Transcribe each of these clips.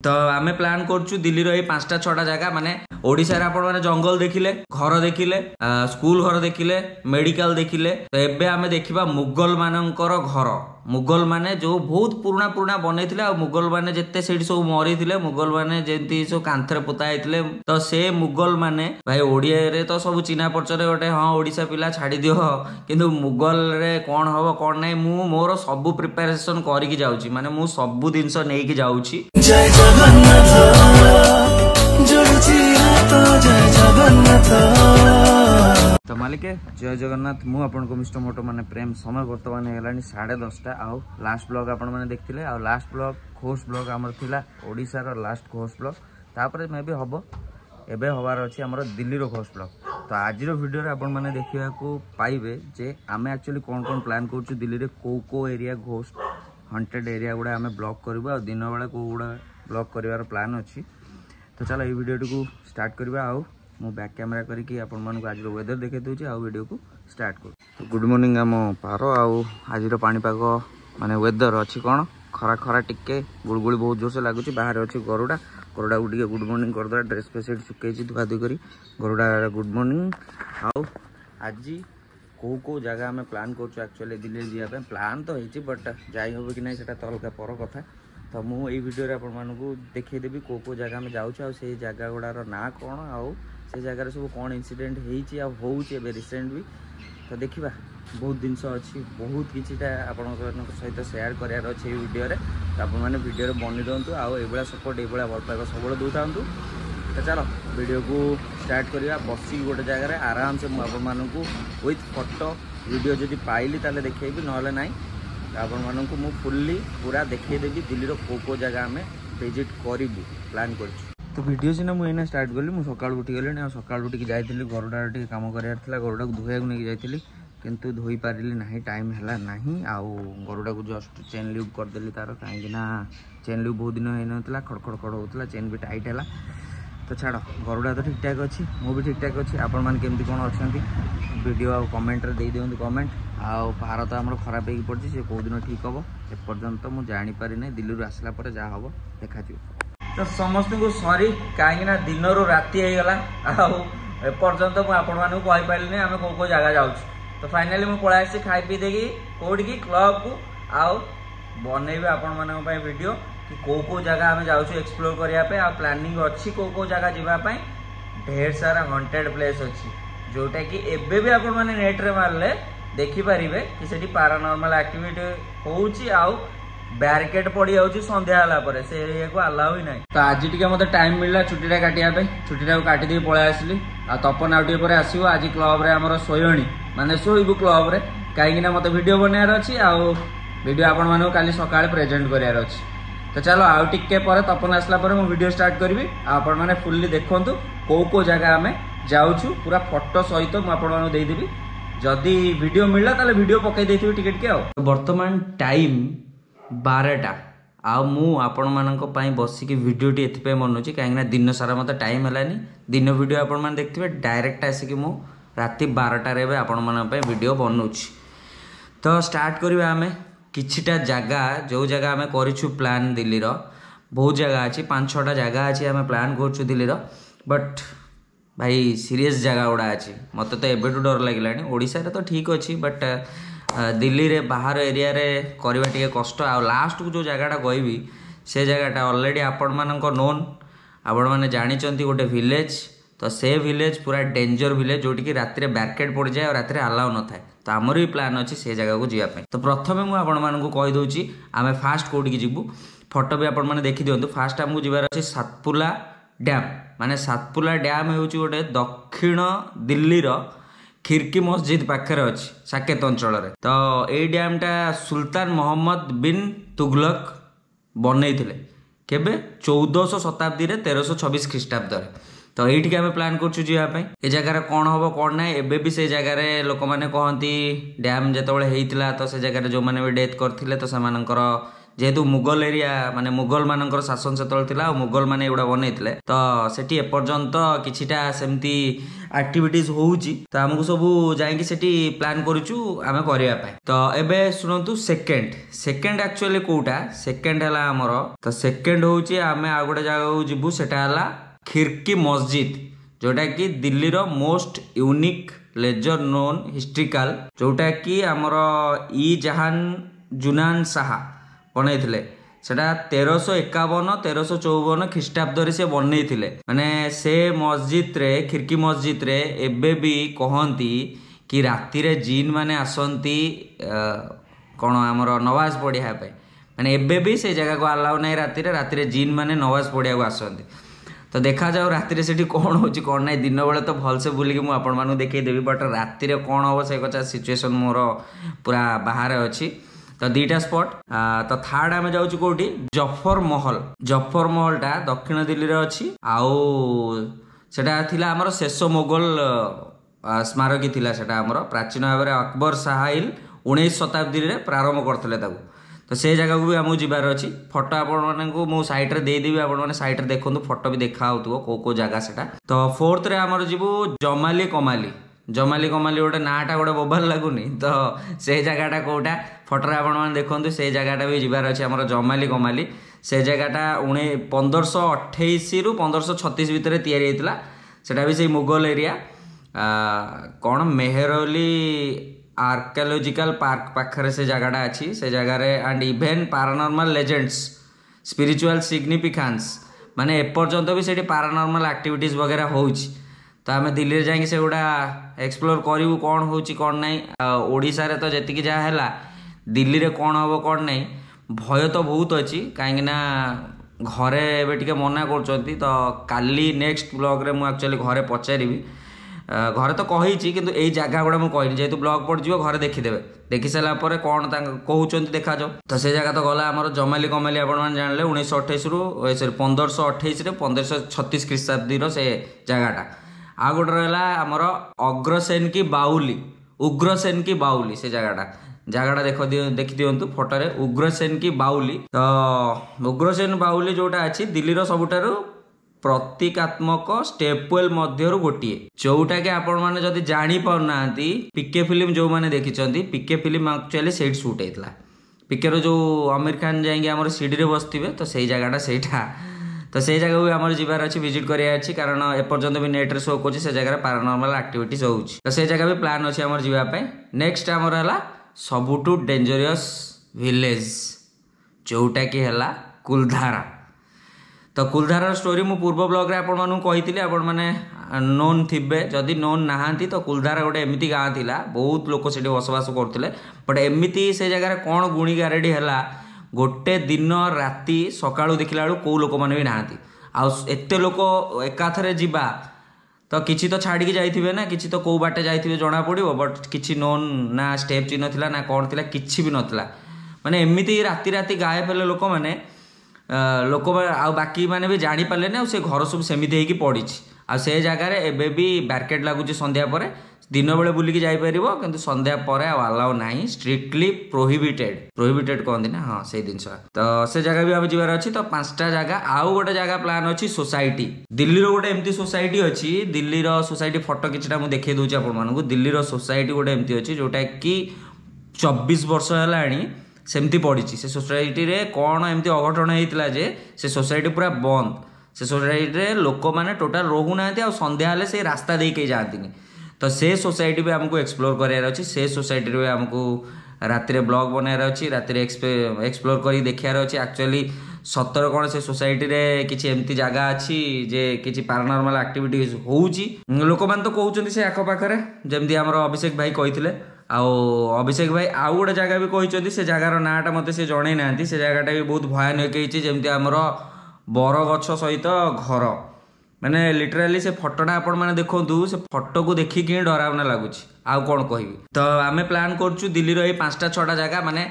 तो आमे प्लान करछु दिल्ली रो 5टा 6टा जगह माने ओडिसा रे आपण माने जंगल देखिले, घर देखिले, स्कूल घर देखिले, मेडिकल देखिले। तो एबे आमे देखिबा मुगल मानकर घर। मुगल माने जो बहुत पुराना पुराना बनैथिले आ मुगल माने जत्ते सेठी सब मरिथिले, मुगल माने जेंती सब कांथरे पोता आइथिले। तो से मुगल माने भाई ओडिया रे तो सब चिना परचरे गोटे हां ओडिसा पिला छाडी दियो, किंतु मुगल रे कोन हबो कोन नै मु मोर सब प्रिपरेशन करि कि जाउची, माने मु सब दिनस नै कि जाउची। जय जगन्नाथ जोड़ुची हाथ जय जगन्नाथ। तो मालिके जय जगन्नाथ। मु आपन को मिस्टर मोटो माने प्रेम। समय वर्तमान हेलानी 10:30 आउ लास्ट ब्लॉग आपन माने देखथिले। आउ लास्ट ब्लॉग खोस ब्लॉग हमर थिला ओडिसा रो लास्ट खोस ब्लॉग। तापर मे भी हबो एबे हवार अछि हमर दिल्ली रो खोस ब्लॉग। तो आज रो वीडियो रे आपन माने देखिया को पाइबे जे आमे एक्चुअली कोन कोन प्लान करछु दिल्ली रे को एरिया घोस्ट हंटेड एरिया गुड़ा आम ब्लॉक करवा और दिन बेला को गुड़ा ब्लॉक कर प्लान अच्छी। तो चलो ये वीडियो को स्टार्ट करवा। आउ मु बैक कैमरा करके आपण मानक आज वेदर देखे दूची आ वीडियो को स्टार्ट कर। तो गुड मॉर्निंग आम पार आउ आज पाणीपाग माने वेदर अच्छी कौन खरा खरा टिके गुड़गुड़ी बहुत जोर से लगुच। बाहर अच्छी गरुड़ा गरुड़ा को टे गुड मॉर्निंग करदे ड्रेस फेस सुखई धुआ धुई कर गरुड़ा गुड मॉर्निंग। आउ आज को जगह आम प्लान कर एक्चुअली दिल्ली जावाई प्लान तो होती बट जाई हम कि नहीं तो अलग पर कथा। तो मुझे वीडियो आपण मानक देखईदेवी को जगह आम जाऊँ से जगह गुड़ार ना कौन आउ से जगार सब कौन इनसीडेंट होती रिसेंट भी। तो देखा बहुत जिनस अच्छी बहुत किसीटा आपण सहित सेयार करार अच्छे वीडियो। तो आपने वीडियो बनी दिंतु आउ सपोर्ट ये भल पाइबा सब दे था। तो चलो वीडियो को स्टार्ट करिया। बसी गोटे जगह आराम से मुझे विथ फोटो वीडियो जदि पाइली ताले देखैबी नहले नाही आपण मानकु मु फुल्ली पूरा देखैदेबी दिल्ली रो को जगह आमे विजिट करिबु प्लान करछु। तो वीडियो सिना मु एना स्टार्ट करली। मु सकाळ उठी गेलेनी आ सकाळ उठी जाइतिली गरुडा टी काम करियार थिला। गरुडा को धोया नै जाइतिली किंतु धोई पारिली नाही टाइम हैला नाही। आ गरुडा को जस्ट चेन लूप कर देली तार काहे ना चेन लूप बहुत दिन हे नथला खड़खड़ खड़ होतला चेन भी टाइट हैला। तो छाड़ गरुड़ा तो ठीक ठाक अच्छी मु भी ठीक ठाक अच्छी। आपण मैंने केमती कौन अच्छा वीडियो आ कमेंट दे दिंतु कमेंट। आउ पार तो आम खराब हो पड़ी से कौ दिन ठीक हम एपर्यंत मुझे जानीपारी ना दिल्ली आसला जहाँ हम देखा। तो समस्त को सॉरी कहीं दिन रू राति होगला आपर्यंत मुझे कहीपारे आम कौ जगह जाऊँ। तो फाइनाली मुझे पलि आसी खाई पी देगी कौटी क्लब को आउ बनइबे आपण मान वीडियो कि को जगह आम जाऊँ एक्सप्लोर करने आ प्लानिंग अच्छी को जगह जावाई। ढेर सारा हंटेड प्लेस अच्छी जोटा कि एबे भी आपण माने नेट रे मारले देखिपारे कि सेठी पैरानॉर्मल एक्टिविटी होउची आउ बैरिकेड पड़ी जाउची संध्या हला परे से एरिया को अलाउ ही नहीं। तो आज टिके मते टाइम मिलला छुट्टीटा काटिया पे छुट्टीटा को काटी दे पळे आसली। आ तपन आउटी पर आसीबो आज क्लब रे हमर सोयणी माने सोइबु क्लब रे काहे ना मते वीडियो बनायार अछि आउ वीडियो आपण माने काली सकाळे प्रेजेंट करियार अछि। तो चलो आउ टिके पर तपन आसला पर मु वीडियो स्टार्ट करबी। आपण माने फुल्ली देखंतु को जगह आमे जाउछु पूरा फोटो सहित मु आपण माने देई देबी। जदी वीडियो मिलला ताले वीडियो पकई देथिबी टिकट के। आ वर्तमान टाइम 12टा आ मु आपण मानक पई बसिकी वीडियो टी एथि पे मनोची काहे दिन सारा मते टाइम हलानी दिन वीडियो आपण माने देखथिबे डायरेक्ट आसिकी मु राति 12टा रे आपण मानक पई वीडियो बनोची। तो स्टार्ट करबा आमे किछिटा जगह जो जगह आम करूँ प्लान दिल्ली रो बहुत जगह अच्छी 5-6टा जगह अच्छी आम प्लान करूँ दिल्ली रो बट भाई सीरियस जगह गुड़ा अच्छी मत तो एबेठू डर लगे। ओडिशा रे तो ठीक अच्छी बट दिल्ली रे बाहर एरिया रे करवा टिके कष्ट। आ लास्ट को जो जगहटा कहबी से जगहटा ऑलरेडी आपण मानक नोन आपण माने जानिचंती गोटे विलेज। तो से विलेज पूरा डेंजर विलेज जोटी कि राति बैरिकेड पड़ जाए और राति अलाउ न थाए। तो आमर भी प्लान अच्छी से जगह को जावाई। तो प्रथमे मुझे आपण मानक कहीदे आम फास्ट कौटी जीवु फोटो भी आपण मैंने देखी दिंतु। फास्ट आमको जबार अच्छे सातपुला डैम माने सातपुला डैम हूँ गोटे दक्षिण दिल्ली रो खिरकी मस्जिद पाखे अच्छी साकेत अंचल। तो ये डैमटा सुल्तान मोहम्मद बिन तुगलक बनईले केबे 1400 शताब्दी 1326 ख्रीष्टाब्द। तो ये आम प्लान करें ये जगार कौन हम कौन ना एबे भी से जगार लोक मैंने कहती डैम जो होता तो से जगह जो मैंने भी डेथ करते तो से जेहेतु मुगल एरिया माने मुगल मानकर शासन सेतल थिला मुगल माने एगुड़ा बनैथिले तो सेठी एपर्यंत किछिटा सेमती एक्टिविटीज होउची तो हमकु सब जाइकी सेठी प्लान करूछु आमे करिया पाए तो एबे सुनंतु सेकंड एक्चुअली कोटा सेकंड हला हमर तो सेकंड होउची आमे आ गोटे जगह को जिबु सेटा हला खिरकी मस्जिद जोटा कि दिल्ली रो most unique lesser known historical जोटा कि हमर ई जहान जुनान साहा बनैथिले सेटा 1351 1354 ख्रीष्टाब्द से बनैथिले माने से मस्जिद रे खिरकी मस्जिद रे एबे भी कहंती कि राति रे जीन माने आसंती कोन हमर नमाज पढ़िया पे माने एबे भी से जगह को अलाउ नै राति रे जीन माने नमाज पढ़िया को आसंती तो देखा जाओ राति से कौन हो कौन ना दिन बेले तो भलसे बुलिकी मुझे आपण मानू देखई देवी बट राति रे कौन हम से कचा सिचुएशन मोर पूरा बाहर अच्छी तो दीटा स्पॉट तो थर्ड आम जाऊँ कौटी जफर महलटा दक्षिण दिल्ली रे अच्छी आउ सेटा थिला हमर शेष मोगल स्मारकी थिला सेटा हमर प्राचीन भाव में अकबर शाहिल 19 शताब्दी रे प्रारंभ करथिले ताकू तो से जगह को भी आमको जीवार अच्छी फोटो आपण मु साइट रे देदेवी आपण मैंने साइट रे देखो फोटो भी देखा हो को जगह सेटा तो फोर्थ रे आमर जीवु जमाली कमाली गोटे नाटा गोटे बोबाल लगुनि तो से जगहटा कोटा फोटो आपण मैंने देखो से जगहटा भी जीवार अच्छे आमर जमाली कमाली से जगहटा 1528 रु 1536 भितर तैयारी होता सेटा भी से मुगल एरिया कौन मेहरौली आर्कियोलॉजिकल पार्क पाखरे से जगहटा अच्छी से जगह and even paranormal legends spiritual significance माने एपर्यंत भी सेठी पैरानॉर्मल एक्टिविटीज वगैरह होउची तो आम दिल्ली जाकि से गुड़ा एक्सप्लोर करूँ कौन होउची कौन नहीं ओडिशा रे तो जेतिकी जहाँ है दिल्ली रे कौन हम कौन नहीं भय तो बहुत अच्छी कहीं घरे एवं टे मना कर तो काली नेक्स्ट ब्लॉग रे मुझे एक्चुअली घरे पचारि घरे तो कही कि यही जगह गुड़ा मुझे कहनी जेहेतु ब्लॉग पड़ज घरे देखीदेवे देखी सारा कौन कहते देखा जाओ तो से जगह तो गला आम जमाली कमाली आप जानले 1928 रु सरी 1528 रे 1536 ख्रीष्टाब्दी से जगहटा आ गोटे रहा आमर अग्रसेन की बाउली से जगहटा देखी दिंतु फोटो रे उग्रसेन की बाउली तो उग्रसेन बाउली जोटा अच्छी दिल्ली सबुठारु प्रतीकात्मक स्टेपवेल मध्यरु गोटे जोटा कि आपण माने जदि जानी पाउना पीके फिल्म जो माने देखिचंती पीके फिल्म एक्चुअली सेट शूट होता पीके रो जो आमिर खान जाएंगे आम सीडी रे बसथिबे तो सही जगहटा सेटा तो से जगह भी आम जीवार अच्छी विजिट करार कारण एपर्यंत भी नेट रे शो कर जगह पैरानॉर्मल एक्टिविटीज होउची तो से जगह भी प्लान अच्छी आम जीवाई नेक्स्ट आमर है सबुठु डेंजरियस विलेज जोटा कि है कुलधारा तो कुलधारा स्टोरी मु पूर्व ब्लॉग रे आपण मानू कही आपण माने नोन थिबे जदि नोन नहांती तो कुलधारा गोटे एमती गाँ थिला बहुत लोक सेठी बसवास करथिले बट एमती से जगह कौन गुणी गारेडी है गोटे दिन राति सकाळू देखला बेलू कौ लोक मैंने भी नहांती आते लोक एकाथरे जीवा तो किसी तो छाड़ी जाइथिबे ना किसी तो कौ बाटे जाइथिबे जना पड़िबो बट किसी नोन ना स्टेप चिन्ह थिला ना कौन थिला किछि भी नथिला माने एमती राति राति गायब हेले लोक माने लोक आ बाकी मैंने भी जानी पारे ना से घर सब सेमती होगी पड़ी आ से जगार एबे भी बैरिकेड लगुच संध्या पर दिन बेले बुलिकी जापर कि संध्या पर अलाउ ना स्ट्रिक्टली प्रोहिबिटेड कहती ना हाँ से जिन तो से जगह भी आम जीवार अच्छी तो 5टा जगह आउ गोटे जगह प्लान अच्छी सोसाइटी दिल्ली गोटे एमती सोसाइटी अच्छी दिल्ली सोसाइटी फोटो किछटा मुझे देखा दूसरी आपको दिल्ली सोसाइटी गोटे एमती अच्छी जोटा कि 24 वर्ष है सेमती पड़ी से सोसाइटी रे कौन एमती अघटन होता जे से सोसाइटी पूरा बंद से सोसाइटी रे लोक मैंने टोटाल रोना आ संध्या हेले से रास्ता दे कहीं जाती तो से सोसाइटी भी आमको एक्सप्लोर करार अच्छी से सोसाइटी भी आमको राति ब्लॉग बनार अच्छी राति एक्सप्लोर कर देखार अच्छी एक्चुअली सतर कौन से सोसाइटी रे किसी एमती जगह अच्छी जे किसी पैरानॉर्मल एक्टिविटीज होउची लोक मैंने तो कहते से आखपाखे जमती आम अभिषेक भाई कही अभिषेक भाई आउ गोटे जगह भी कहते से जगार नाटा मत से जन ना से जगहटा भी बहुत भयानक जमी आमर बरगछ सहित घर माने लिटराली से फोटोटा आपण मैंने देखु से फोटो को देखिकी डरावना लगुच आउ कौन कह तो आम प्लान करूँ दिल्ली रो 5टा 6टा जगह माने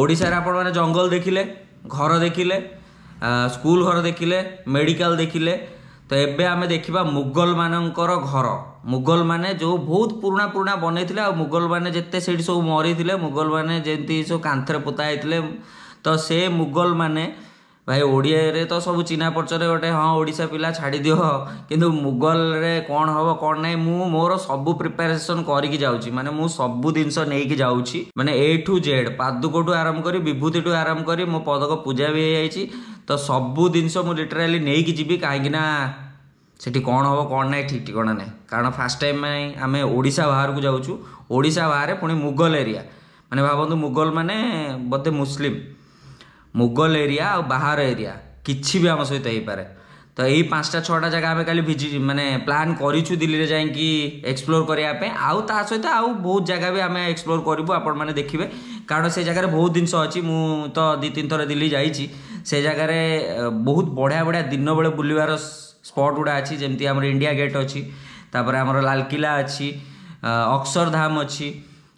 ओडिशा रे आपण मैंने जंगल देखिले घर देखिले स्कूल घर देखिले मेडिकल देखिले तो एबे आमे देखिबा मुगल मानकर घर मुगल माने जो बहुत पुराना पुराना बनई मुगल माने जेते सेठी सब मरी थिले मुगल माने जेंती सब कांथरे पोता होइथिले तो से मुगल माने भाई ओडिया रे तो सब चिन्हा परिचय गोटे हाँ ओडिशा पिला छाड़ी दियो किंतु मुगल रे कौन हम कौन ना मु मोर सब प्रिपेरेसन करके जाऊँगी माने मु सब जिनस नहीं जाऊँगी माने ए टू जेड पादुकठू आरंभ करी विभूति ठू आरंभ करी मो पदक पूजा भी हो तो सबू जिनस मु लिटराली नहीं जीवी कहीं सेठी कौन हम कौन ना ठीक ठिकाना ना कारण फास्ट टाइम आम ओडिशा बाहर को जाऊँ ओडिशा बाहर पुणी मुगल एरिया माने भावतु मुगल माने बोधे मुस्लिम मुगल एरिया और बाहर एरिया किसी भी आम सहित हो पारे तो यही 5टा 6टा जगह आम काली विजिट माने प्लान करूँ दिल्ली में जाकि एक्सप्लोर करने आउ ता सहित आउ बहुत जगह भी आम एक्सप्लोर करूँ आपण मैंने देखिए कारण से जगह बहुत जिनस अच्छी मु तो 2-3 थर दिल्ली जाइए से जगार बहुत बढ़िया बढ़िया दिन बेले बुलवार स्पॉट गुड़ा अच्छी जमती आम इंडिया गेट अच्छी तापर आमर लालकिला अच्छी अक्षरधाम अच्छी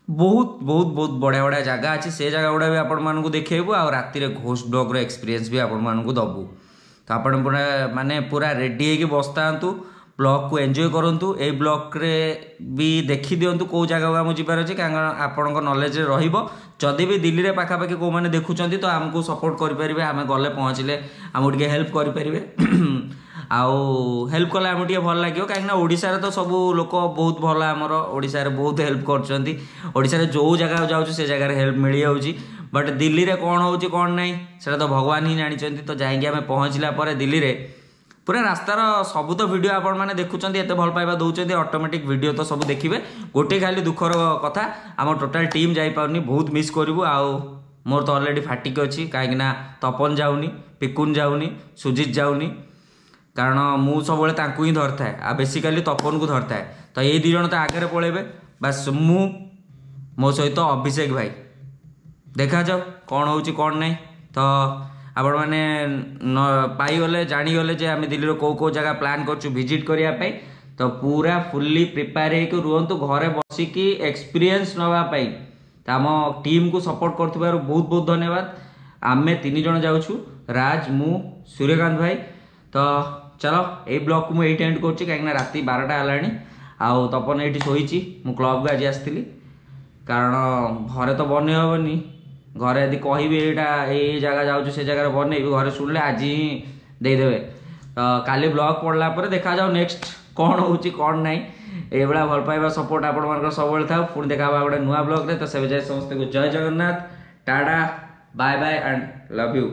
बहुत बहुत बहुत बढ़िया बढ़िया जगह अच्छी से जगह गुड़ा भी आपण मानू देखेबू आ राति घोष ब्लॉग एक्सपीरियंस भी आपण मानू दबू तो आपण पूरा माने पूरा रेडी होगी बसता ब्लॉग को एंजॉय करूँ ए ब्लॉग रे भी देखी दिंतु कौ जगह को जीवार अच्छे कारण आपण नॉलेज रहिबो जदि भी दिल्ली रे पाखापाखि कौ मैंने देखुंत तो आमको सपोर्ट करेंगे आम गले पहुँचले आमको टे हेल्प करेंगे आउ हेल्प कले आम टे भल लगे कहीं ओडिशा तो सब लोक बहुत भल आमर ओडिशा रे बहुत हेल्प कर जो जगह जाऊँ से जगह हेल्प मिल जाऊँगी बट दिल्ली रे कौन हो कौन ना से तो भगवान ही जानी तो जाकि आम पहुँचला दिल्ली रे पूरा रास्तार सब तो वीडियो आपण मैंने देखुंत एत भल पाइबा दौरान ऑटोमेटिक वीडियो तो सब देखिए गोटे खाली दुखर कथा आम टोटाल टीम जापारनी बहुत मिस करूँ आउ मोर तो ऑलरेडी फाटिक अच्छी कहीं तपन जाऊनी पिकुन जाऊनी सुजित जाऊनी कारण मु सब ही धरता है आ बेसिकाली तपन को धरता है तो ये 2 जन तो आगे पलैबे बस मु मो सहित अभिषेक भाई देखा जाओ कौन हो कौन नहीं तो आपण मैंने पाईगले जानीगले जे आम दिल्ली कौ कौ जगह प्लान कर विजिट करने तो पूरा फुल्ली प्रिपेयर हो रुहतु घरे बसिकी एक्सपीरियंस नापी तो आम टीम को सपोर्ट कर बहुत बहुत धन्यवाद आमे 3 जन जाऊँ राज मु सूर्यकांत भाई तो चलो ये ब्लॉग को मुझे एंड कर कहीं राति 12टा है आउ तपन ये शोची मु क्लब को आज आसती कारण घरे तो बन हेनी घरे यदि कहि ये जगह जाऊँ से जगह बनइबी घरे शुणिले आज ही देदेवे तो काली ब्लॉग पढ़ला देखा जाओ नेक्स्ट कौन हो कौन ना ये भल पाइबा सपोर्ट आप सब था पुणी देखा गोटे नुआ ब्लॉग रे तो से समस्त को जय Jagannath tata bye bye and love you.